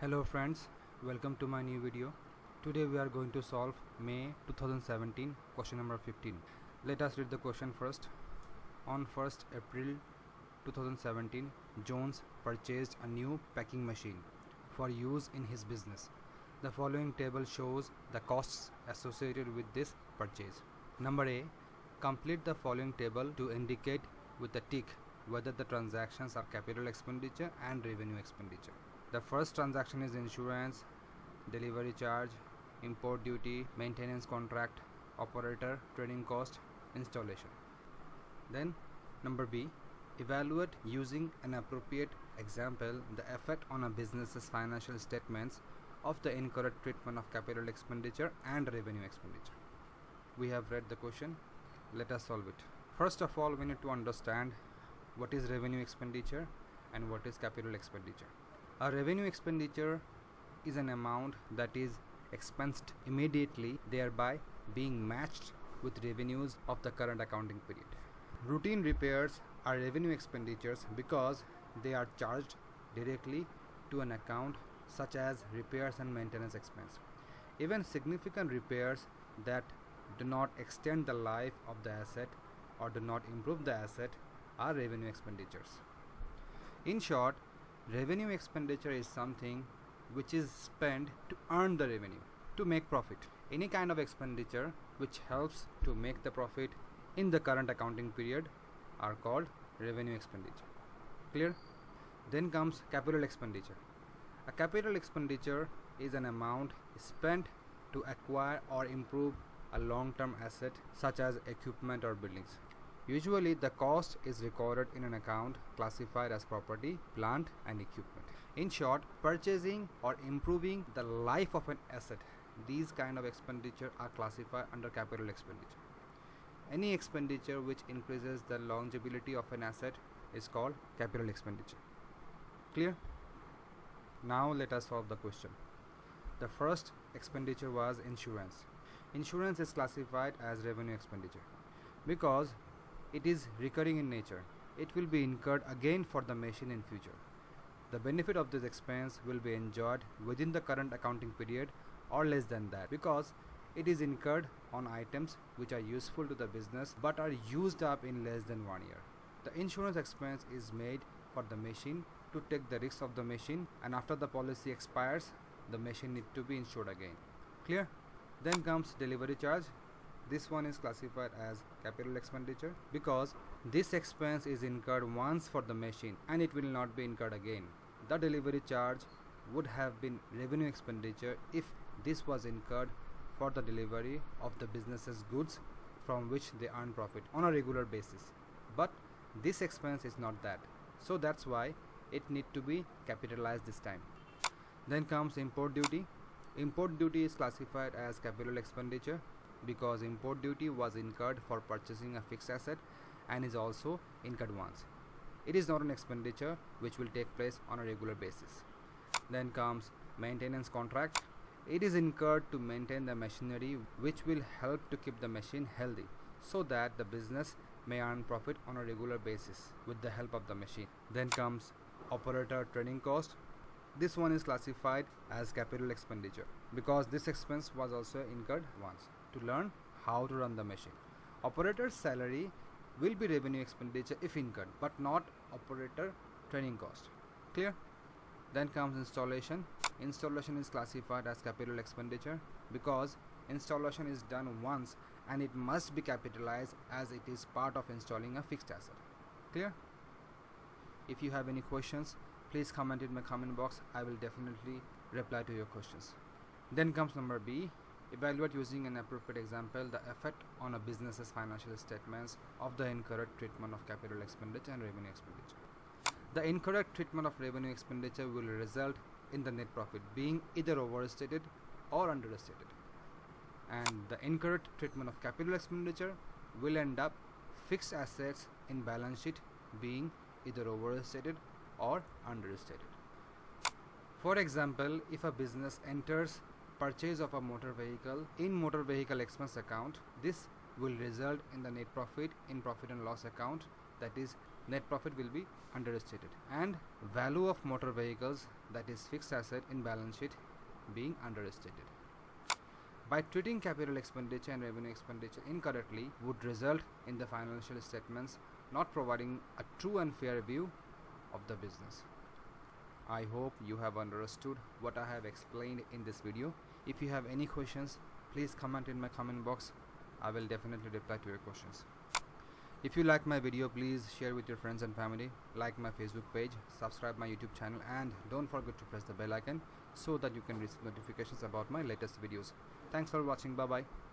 Hello friends, welcome to my new video. Today we are going to solve May 2017 question number 15. Let us read the question first. On 1st April 2017, Jones purchased a new packing machine for use in his business. The following table shows the costs associated with this purchase. Number A. Complete the following table to indicate with a tick whether the transactions are capital expenditure and revenue expenditure. The first transaction is insurance, delivery charge, import duty, maintenance contract, operator, training cost, installation. Then number B. Evaluate using an appropriate example the effect on a business's financial statements of the incorrect treatment of capital expenditure and revenue expenditure. We have read the question. Let us solve it. First of all, we need to understand what is revenue expenditure and what is capital expenditure. A revenue expenditure is an amount that is expensed immediately, thereby being matched with revenues of the current accounting period. Routine repairs are revenue expenditures because they are charged directly to an account, such as repairs and maintenance expense. Even significant repairs that do not extend the life of the asset or do not improve the asset are revenue expenditures. In short, revenue expenditure is something which is spent to earn the revenue, to make profit. Any kind of expenditure which helps to make the profit in the current accounting period are called revenue expenditure. Clear? Then comes capital expenditure. A capital expenditure is an amount spent to acquire or improve a long-term asset such as equipment or buildings. Usually the cost is recorded in an account classified as property, plant and equipment. In short, purchasing or improving the life of an asset, these kind of expenditure are classified under capital expenditure. Any expenditure which increases the longevity of an asset is called capital expenditure. Clear? Now let us solve the question. The first expenditure was insurance. Insurance is classified as revenue expenditure because it is recurring in nature. It will be incurred again for the machine in future. The benefit of this expense will be enjoyed within the current accounting period or less than that, because it is incurred on items which are useful to the business but are used up in less than 1 year. The insurance expense is made for the machine to take the risk of the machine, and after the policy expires, the machine needs to be insured again. Clear? Then comes delivery charge. This one is classified as capital expenditure because this expense is incurred once for the machine and it will not be incurred again. The delivery charge would have been revenue expenditure if this was incurred for the delivery of the business's goods from which they earn profit on a regular basis. But this expense is not that. So that's why it needs to be capitalized this time. Then comes import duty. Import duty is classified as capital expenditure because import duty was incurred for purchasing a fixed asset and is also incurred once. It is not an expenditure which will take place on a regular basis. Then comes maintenance contract. It is incurred to maintain the machinery which will help to keep the machine healthy so that the business may earn profit on a regular basis with the help of the machine. Then comes operator training cost. This one is classified as capital expenditure because this expense was also incurred once to learn how to run the machine. Operator's salary will be revenue expenditure if incurred, but not operator training cost. Clear? Then comes installation. Installation is classified as capital expenditure because installation is done once and it must be capitalized as it is part of installing a fixed asset. Clear? If you have any questions, please comment in my comment box. I will definitely reply to your questions. Then comes number B. Evaluate using an appropriate example the effect on a business's financial statements of the incorrect treatment of capital expenditure and revenue expenditure. The incorrect treatment of revenue expenditure will result in the net profit being either overstated or understated, and the incorrect treatment of capital expenditure will end up fixed assets in balance sheet being either overstated or understated. For example, if a business enters purchase of a motor vehicle in motor vehicle expense account, this will result in the net profit in profit and loss account, that is net profit will be understated, and value of motor vehicles, that is fixed asset in balance sheet, being understated. By treating capital expenditure and revenue expenditure incorrectly would result in the financial statements not providing a true and fair view of the business. I hope you have understood what I have explained in this video. If you have any questions, please comment in my comment box. I will definitely reply to your questions. If you like my video, please share with your friends and family, like my Facebook page, subscribe my YouTube channel, and don't forget to press the bell icon so that you can receive notifications about my latest videos. Thanks for watching. Bye bye.